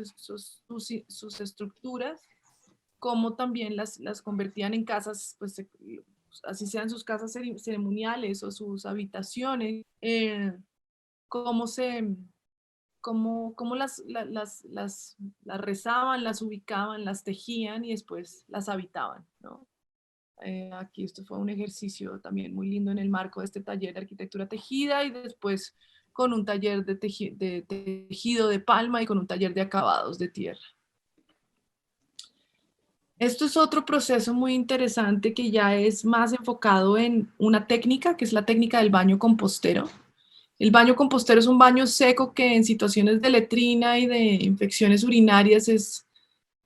S1: estructuras, cómo también las convertían en casas, pues así sean sus casas ceremoniales o sus habitaciones, cómo las rezaban, las ubicaban, las tejían y después las habitaban, ¿no? Aquí esto fue un ejercicio también muy lindo en el marco de este taller de arquitectura tejida y después con un taller de tejido de palma y con un taller de acabados de tierra. Esto es otro proceso muy interesante que ya es más enfocado en una técnica, que es la técnica del baño compostero. El baño compostero es un baño seco que en situaciones de letrina y de infecciones urinarias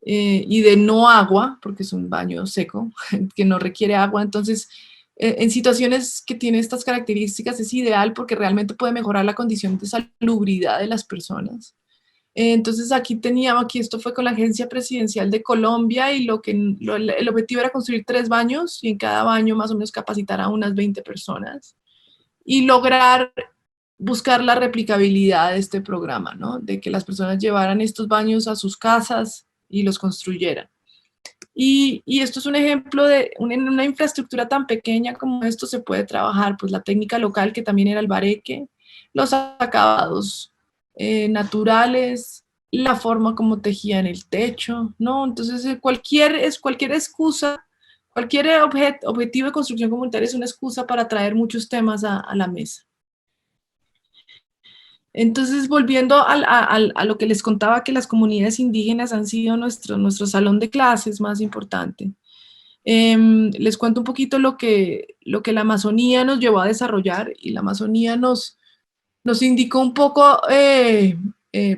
S1: y de no agua, porque es un baño seco que no requiere agua, entonces en situaciones que tiene estas características es ideal porque realmente puede mejorar la condición de salubridad de las personas. Entonces aquí esto fue con la Agencia Presidencial de Colombia y el objetivo era construir 3 baños y en cada baño más o menos capacitar a unas 20 personas y lograr buscar la replicabilidad de este programa, ¿no? De que las personas llevaran estos baños a sus casas y los construyeran. Y esto es un ejemplo de una infraestructura tan pequeña como esto se puede trabajar, pues la técnica local que también era el bareque, los acabados naturales, la forma como tejían el techo, ¿no? Entonces cualquier excusa, cualquier objetivo de construcción comunitaria es una excusa para traer muchos temas a la mesa. Entonces, volviendo a lo que les contaba, que las comunidades indígenas han sido nuestro salón de clases más importante. Les cuento un poquito lo que la Amazonía nos llevó a desarrollar, y la Amazonía nos indicó un poco,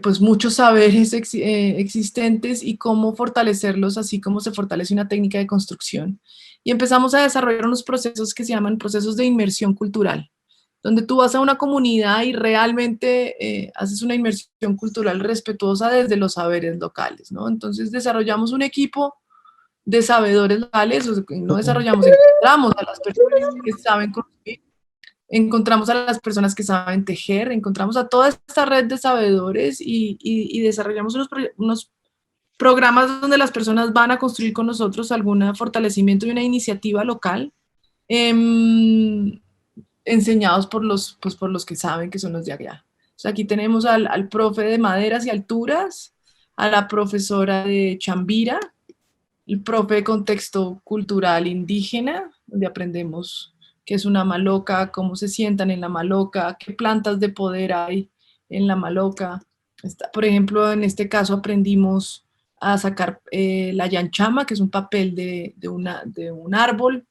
S1: pues muchos saberes existentes y cómo fortalecerlos, así como se fortalece una técnica de construcción. Y empezamos a desarrollar unos procesos que se llaman procesos de inmersión cultural, donde tú vas a una comunidad y realmente haces una inmersión cultural respetuosa desde los saberes locales, ¿no? Entonces desarrollamos un equipo de sabedores locales, encontramos a las personas que saben construir, encontramos a las personas que saben tejer, encontramos a toda esta red de sabedores y desarrollamos unos programas donde las personas van a construir con nosotros algún fortalecimiento y una iniciativa local, enseñados por los que saben, que son los de allá. O sea, aquí tenemos al profe de maderas y alturas, a la profesora de Chambira, el profe de contexto cultural indígena, donde aprendemos qué es una maloca, cómo se sientan en la maloca, qué plantas de poder hay en la maloca. Por ejemplo, en este caso aprendimos a sacar la yanchama, que es un papel de un árbol.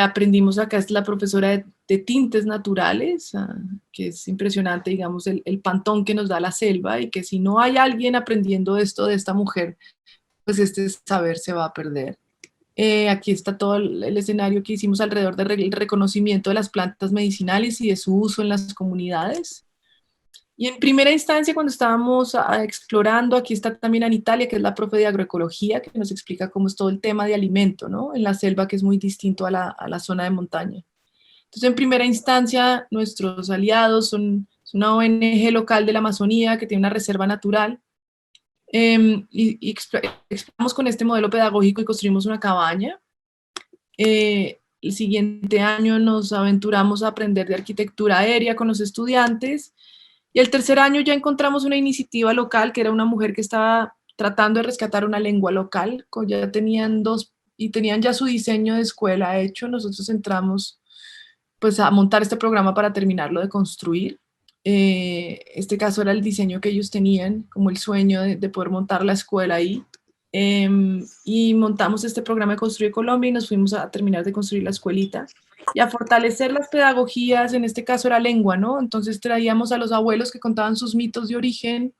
S1: Aprendimos acá, es la profesora de tintes naturales, que es impresionante, digamos, el pantón que nos da la selva, y que si no hay alguien aprendiendo esto de esta mujer, pues este saber se va a perder. Aquí está todo el escenario que hicimos alrededor del reconocimiento de las plantas medicinales y de su uso en las comunidades. Y en primera instancia, cuando estábamos explorando, aquí está también Anitalia, que es la profe de agroecología, que nos explica cómo es todo el tema de alimento, ¿no? En la selva, que es muy distinto a la zona de montaña. Entonces, en primera instancia, nuestros aliados son una ONG local de la Amazonía que tiene una reserva natural, y exploramos con este modelo pedagógico y construimos una cabaña. El siguiente año nos aventuramos a aprender de arquitectura aérea con los estudiantes, y el tercer año ya encontramos una iniciativa local que era una mujer que estaba tratando de rescatar una lengua local, ya tenían ya su diseño de escuela hecho. Nosotros entramos pues a montar este programa para terminarlo de construir. Este caso era el diseño que ellos tenían, como el sueño de poder montar la escuela ahí. Y montamos este programa de Construir Colombia y nos fuimos a terminar de construir la escuelita. y a fortalecer las pedagogías, en este caso era lengua, ¿no? Entonces traíamos a los abuelos que contaban sus mitos de origen,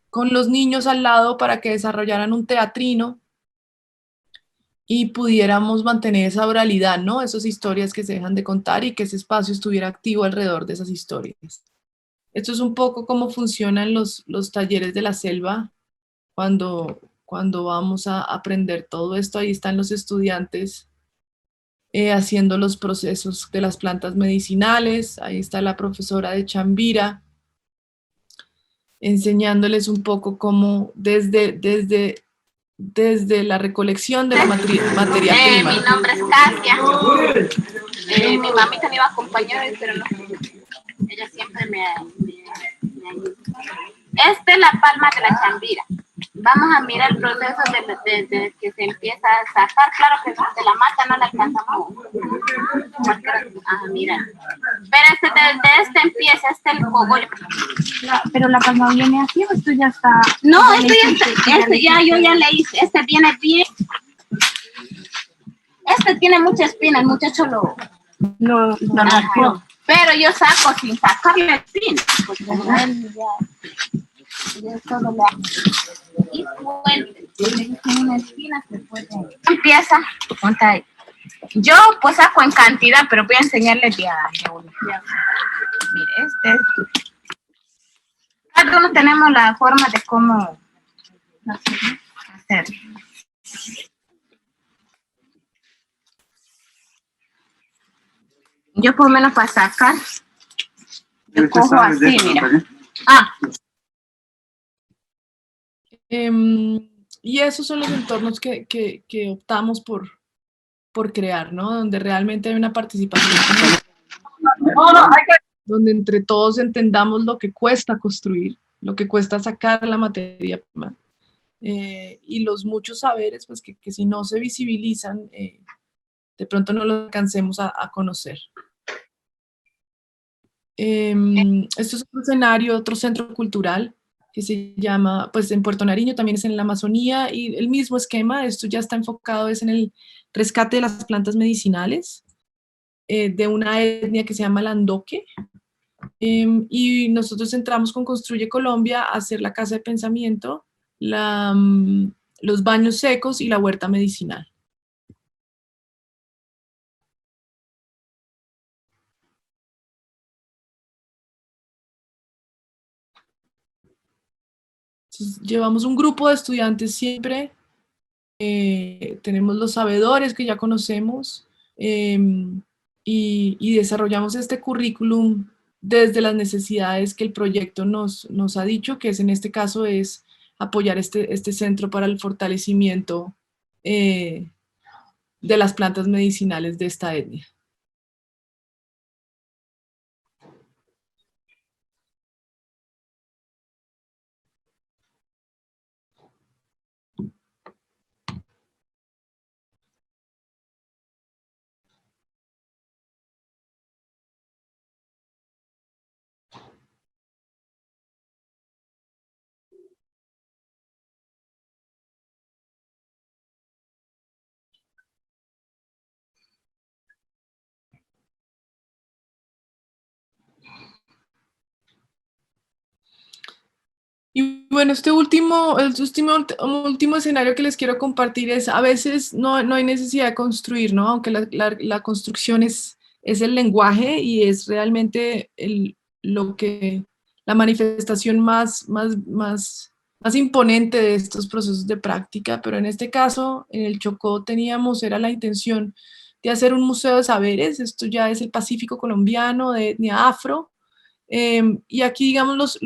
S1: con los niños al lado para que desarrollaran un teatrino y pudiéramos mantener esa oralidad, ¿no? Esas historias que se dejan de contar y que ese espacio estuviera activo alrededor de esas historias. Esto es un poco cómo funcionan los talleres de la selva cuando vamos a aprender todo esto. Ahí están los estudiantes haciendo los procesos de las plantas medicinales. Ahí está la profesora de Chambira enseñándoles un poco cómo desde la recolección de la materia prima.
S7: Mi nombre es Casia. Mi mamita me iba a acompañar, pero no. Ella siempre me ayuda. Esta es la palma de la Chambira. Vamos a mirar el proceso desde que se empieza a sacar. Claro que de la mata no la alcanzamos. Mira. Pero desde este empieza, este es el cogollo.
S8: Pero la palma viene así, o esto ya está.
S7: No, yo ya le hice. Este viene bien. Este tiene mucha espina, el muchacho lo rascó. Pero yo saco sin sacarle espina. Porque él ya todo lo hace. Y fuerte. Tiene una espina, se puede. Empieza. Yo pues saco en cantidad, pero voy a enseñarles ya uno. Mire, cada uno tenemos la forma de cómo hacer. Yo por lo menos para sacar, yo cojo así, mira.
S1: Y esos son los entornos que optamos por crear, ¿no? Donde realmente hay una participación, donde entre todos entendamos lo que cuesta construir, lo que cuesta sacar la materia prima, y los muchos saberes, pues que si no se visibilizan, de pronto no los alcancemos a conocer. Esto es otro escenario, otro centro cultural, que se llama, pues en Puerto Nariño, también es en la Amazonía, y el mismo esquema. Esto ya está enfocado es en el rescate de las plantas medicinales, de una etnia que se llama Landoque, y nosotros entramos con Construye Colombia a hacer la casa de pensamiento, los baños secos y la huerta medicinal. Entonces, llevamos un grupo de estudiantes siempre, tenemos los sabedores que ya conocemos, y desarrollamos este currículum desde las necesidades que el proyecto nos ha dicho, que es, en este caso es apoyar este centro para el fortalecimiento de las plantas medicinales de esta etnia. Y bueno, el último escenario que les quiero compartir es, a veces no hay necesidad de construir, ¿no? Aunque la construcción es el lenguaje y es realmente la manifestación más imponente de estos procesos de práctica, pero en este caso, en el Chocó era la intención de hacer un museo de saberes. Esto ya es el Pacífico colombiano, de etnia afro, y aquí, digamos,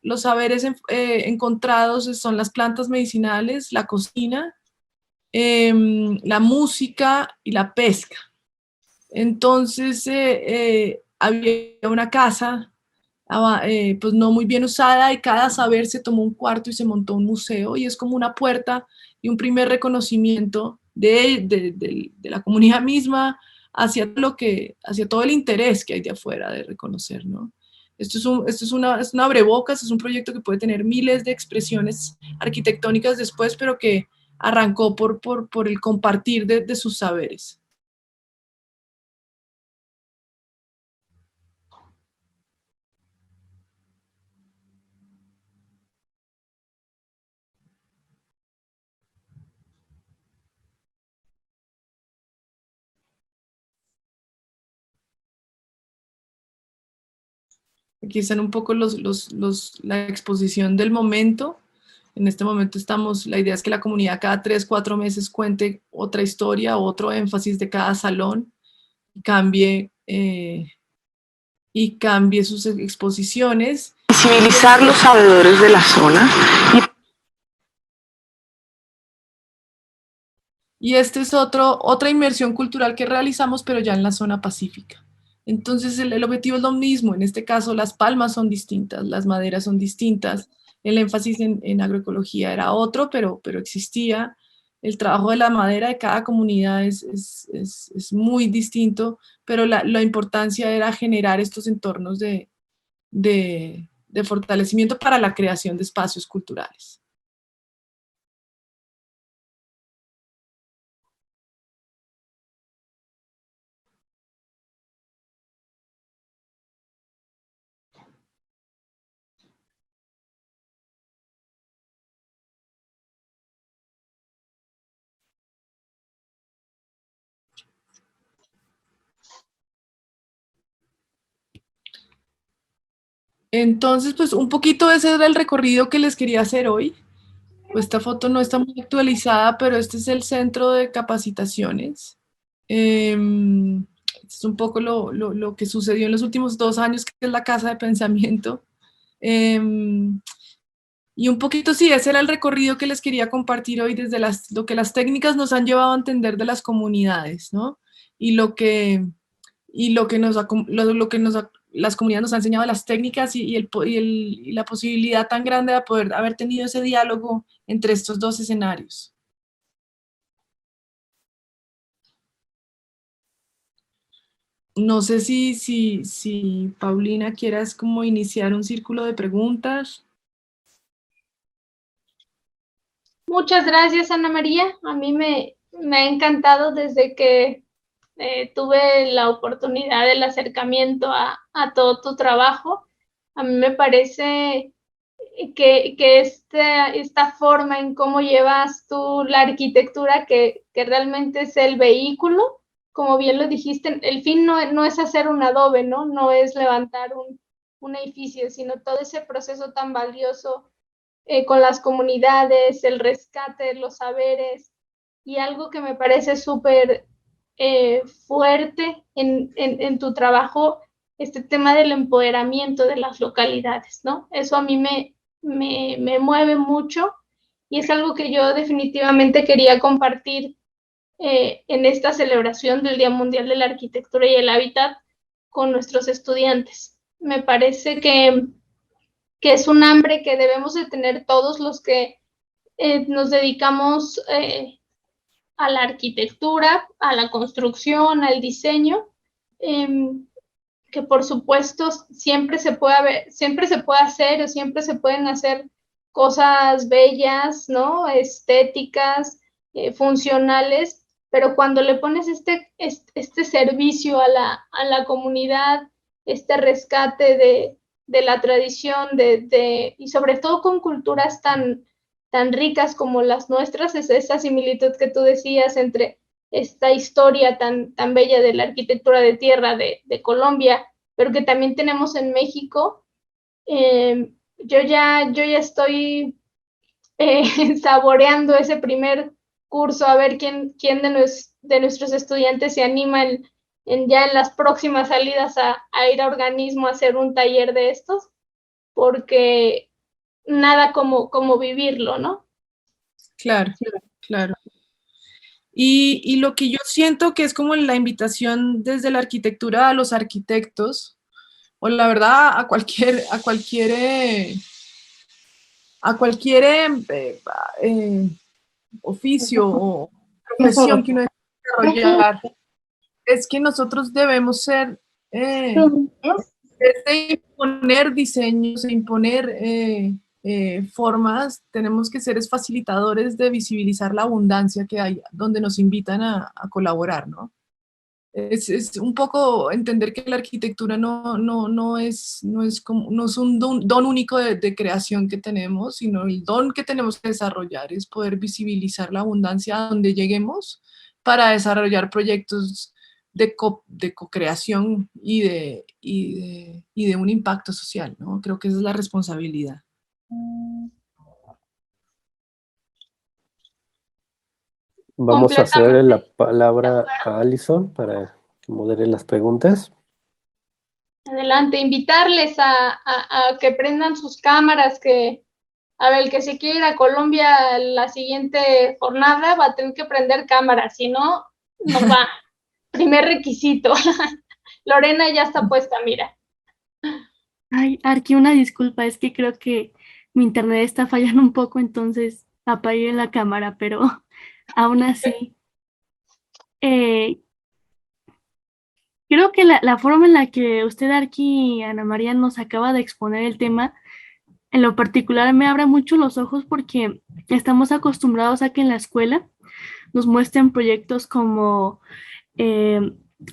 S1: los saberes encontrados son las plantas medicinales, la cocina, la música y la pesca. Entonces, había una casa pues no muy bien usada, y cada saber se tomó un cuarto y se montó un museo, y es como una puerta y un primer reconocimiento de la comunidad misma hacia todo el interés que hay de afuera de reconocer, ¿no? Esto es una abrebocas, es un proyecto que puede tener miles de expresiones arquitectónicas después, pero que arrancó por el compartir de sus saberes. Aquí están un poco la exposición del momento. En este momento la idea es que la comunidad cada 3, 4 meses cuente otra historia, otro énfasis de cada salón, y cambie sus exposiciones.
S9: Visibilizar los sabedores de la zona.
S1: Y este es otra inmersión cultural que realizamos, pero ya en la zona pacífica. Entonces el objetivo es lo mismo, en este caso las palmas son distintas, las maderas son distintas, el énfasis en agroecología era otro, pero existía. El trabajo de la madera de cada comunidad es muy distinto, pero la importancia era generar estos entornos de fortalecimiento para la creación de espacios culturales. Entonces, pues un poquito ese era el recorrido que les quería hacer hoy. Pues esta foto no está muy actualizada, pero este es el centro de capacitaciones. Es un poco lo que sucedió en los últimos 2 años, que es la casa de pensamiento. Y un poquito sí, ese era el recorrido que les quería compartir hoy desde lo que las técnicas nos han llevado a entender de las comunidades, ¿no? Y lo que las comunidades nos han enseñado las técnicas y la posibilidad tan grande de poder haber tenido ese diálogo entre estos 2 escenarios. No sé si Paulina quieras como iniciar un círculo de preguntas.
S3: Muchas gracias, Ana María. A mí me ha encantado desde que tuve la oportunidad del acercamiento a todo tu trabajo. A mí me parece que esta forma en cómo llevas tú la arquitectura, que realmente es el vehículo, como bien lo dijiste, el fin no es hacer un adobe, no es levantar un edificio, sino todo ese proceso tan valioso con las comunidades, el rescate de los saberes, y algo que me parece súper fuerte en tu trabajo, este tema del empoderamiento de las localidades, ¿no? Eso a mí me mueve mucho y es algo que yo definitivamente quería compartir en esta celebración del Día Mundial de la Arquitectura y el Hábitat con nuestros estudiantes. Me parece que es un hambre que debemos de tener todos los que nos dedicamos a la arquitectura, a la construcción, al diseño, que por supuesto siempre se puede hacer o siempre se pueden hacer cosas bellas, ¿no? Estéticas, funcionales, pero cuando le pones este servicio a la comunidad, este rescate de la tradición, y sobre todo con culturas tan ricas como las nuestras, es esa similitud que tú decías entre esta historia tan bella de la arquitectura de tierra de Colombia, pero que también tenemos en México. Yo ya estoy saboreando ese primer curso, a ver quién de nuestros estudiantes se anima ya en las próximas salidas a ir a organismo a hacer un taller de estos, porque nada como vivirlo, ¿no?
S1: Claro, claro. Y lo que yo siento que es como la invitación desde la arquitectura a los arquitectos, o la verdad a cualquier oficio o profesión que uno debe desarrollar, es que nosotros debemos ser, desde imponer diseños, imponer formas, tenemos que ser facilitadores de visibilizar la abundancia que hay, donde nos invitan a colaborar, ¿no? Es un poco entender que la arquitectura no es un don único de creación que tenemos, sino el don que tenemos que desarrollar es poder visibilizar la abundancia a donde lleguemos para desarrollar proyectos de co-creación y de un impacto social, ¿no? Creo que esa es la responsabilidad.
S2: Vamos a cederle la palabra a Alison para que modere las preguntas.
S3: Adelante, invitarles a que prendan sus cámaras, que a ver, el que se quiere ir a Colombia la siguiente jornada va a tener que prender cámaras, si no, no va. Primer requisito. Lorena ya está puesta, mira.
S5: Ay, Arqui, una disculpa, es que creo que mi internet está fallando un poco, entonces apagué la cámara, pero aún así, creo que la forma en la que usted, Arqui y Ana María, nos acaba de exponer el tema, en lo particular me abre mucho los ojos porque estamos acostumbrados a que en la escuela nos muestren proyectos como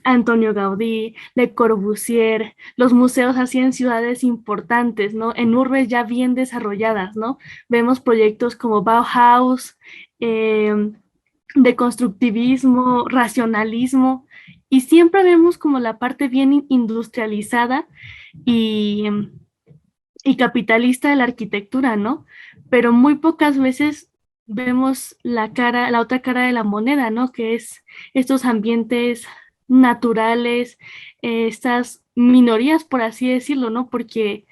S5: Antonio Gaudí, Le Corbusier, los museos así en ciudades importantes, ¿no? En urbes ya bien desarrolladas, ¿no? Vemos proyectos como Bauhaus, de constructivismo, racionalismo, y siempre vemos como la parte bien industrializada y capitalista de la arquitectura, ¿no? Pero muy pocas veces vemos la otra cara de la moneda, ¿no? Que es estos ambientes naturales, estas minorías, por así decirlo, ¿no? Porque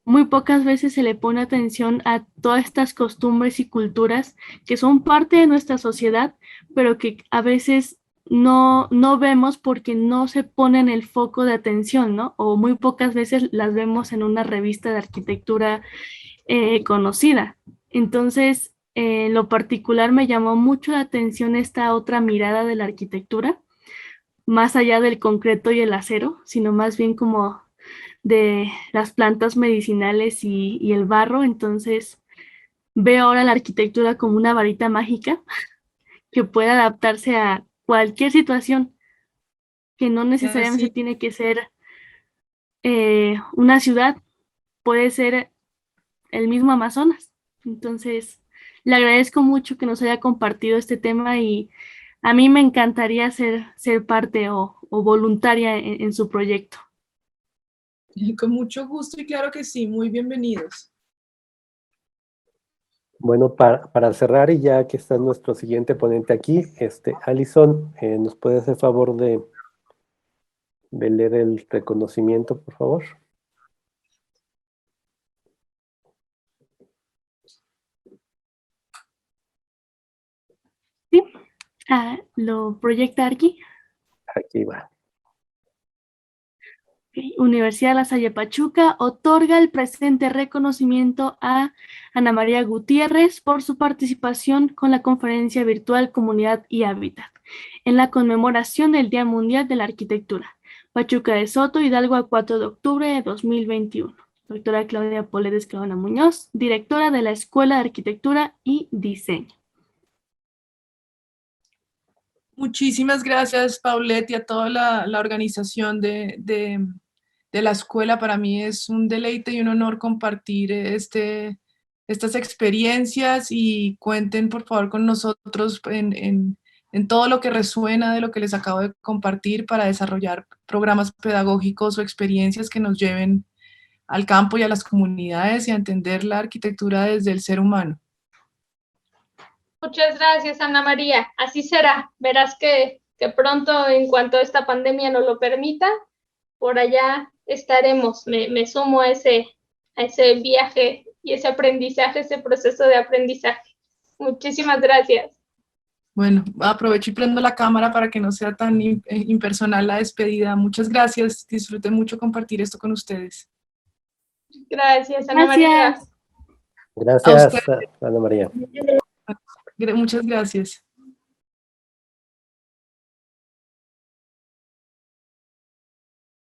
S5: muy pocas veces se le pone atención a todas estas costumbres y culturas que son parte de nuestra sociedad, pero que a veces no vemos porque no se pone en el foco de atención, ¿no? O muy pocas veces las vemos en una revista de arquitectura conocida. Entonces, en lo particular me llamó mucho la atención esta otra mirada de la arquitectura, más allá del concreto y el acero, sino más bien como de las plantas medicinales y el barro. Entonces, veo ahora la arquitectura como una varita mágica que puede adaptarse a cualquier situación, que no necesariamente tiene que ser una ciudad, puede ser el mismo Amazonas. Entonces, le agradezco mucho que nos haya compartido este tema y a mí me encantaría ser parte o voluntaria en su proyecto.
S1: Con mucho gusto y claro que sí, muy bienvenidos.
S2: Bueno, para cerrar, y ya que está nuestro siguiente ponente aquí, Alison, ¿nos puede hacer favor de leer el reconocimiento, por favor?
S5: Sí, lo proyecta aquí.
S2: Aquí va.
S5: Universidad La Salle Pachuca otorga el presente reconocimiento a Ana María Gutiérrez por su participación con la conferencia virtual Comunidad y Hábitat en la conmemoración del Día Mundial de la Arquitectura. Pachuca de Soto, Hidalgo, a 4 de octubre de 2021. Doctora Claudia Poledes Cabana Muñoz, directora de la Escuela de Arquitectura y Diseño.
S1: Muchísimas gracias, Paulette, y a toda la organización de la escuela. Para mí es un deleite y un honor compartir estas experiencias, y cuenten por favor con nosotros en todo lo que resuena de lo que les acabo de compartir para desarrollar programas pedagógicos o experiencias que nos lleven al campo y a las comunidades y a entender la arquitectura desde el ser humano.
S3: Muchas gracias, Ana María. Así será. Verás que pronto, en cuanto esta pandemia nos lo permita, por allá estaremos. Me sumo a ese viaje y ese aprendizaje, ese proceso de aprendizaje. Muchísimas gracias.
S1: Bueno, aprovecho y prendo la cámara para que no sea tan impersonal la despedida. Muchas gracias. Disfruté mucho compartir esto con ustedes.
S3: Gracias, Ana María.
S2: Gracias, Ana María.
S1: Muchas gracias.